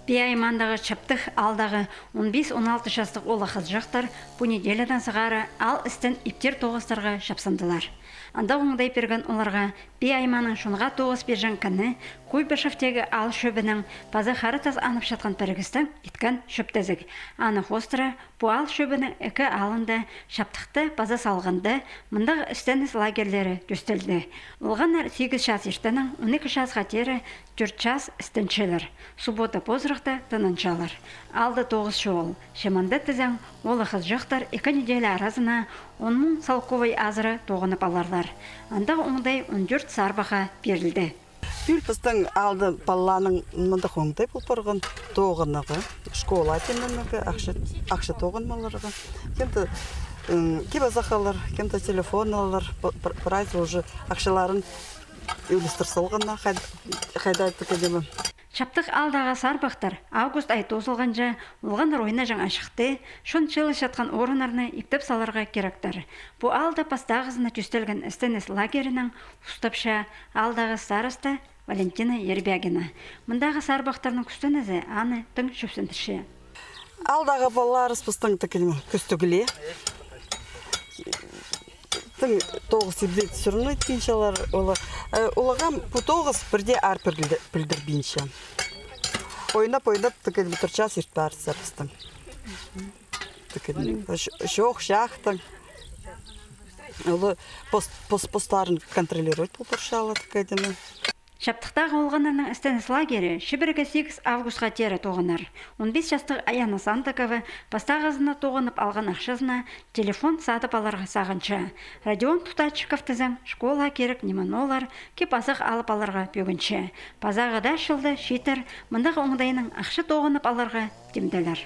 Бейаймандағы чаптық алдағы 15-16 жастық олы қыз жақтар бұл неделядан сығары ал істен иптер тоғыстарға шапсандылар. Анда оңдай берген оларға бейайманың шонға тоғыз бержан кәні Куйбышевтегі ал шөбінің пазы харытаз анып шатқан пәргістің иткен шөптезік. Аны хостыра бұл ал шөбінің әкі алынды, шаптықты пазы салғынды, мұндағы істеніс лагерлері төстелді. Олғанар 8 час ештінің, 12 час қатері 4 час істеншелер. Суббота позырықта тыныншалар. Алды 9 шоғыл. Шеманды тізен, олы қыз жақтар 2 неделі аразына 10 мың салковай азыры тоғынып аларлар. Анда оңдай 14 сарбаға берілді. Пүлпістің алды баланың мұнды қоңдай бұл бұрғын тоғынығы, школа тенімігі, ақшы тоғынмаларға. Кемді кебазақалар, кемді телефон алар, прайс уже ақшаларын үйлістірсілғына қайдайды кәдемі. Шаптық алдағы сарбақтар август ай тозылғанжа олған ойына жаңа шықты, шон челы шатқан орынарны иптеп саларға керектер. Бұл алды пастағызына түстелген істенес лагерінің ұстапша алдағы старысты Валентина Ербягина. Мұндағы сарбақтарының күстенізі аны түң шөпсіндіші. Алдағы баларыз бұстың күстігіле. Тоғыз сібдет сүріні еткеншалар олаған бұл тоғыз бірде ар білдірбейінші. Ойнап түкеді бұтыр час ертбәрі сәрістің. Шоқ, шақтың. Олы постарын контролирует бұл бұршалы түкедімі. Шаптықтағы олғанарының істеніс лагері шыбірігі 8 августқа тері тоғынар. 15 жастық Аяна Сандыкова пастағызына тоғынып алған ақшызына телефон сатып аларға сағынша. Радион Тұтачықов тізің школа керек неманолар ке пазық алып аларға бөгінші. Пазағы да шылды шетір мұндағы оңдайының ақшы тоғынып аларға демделер.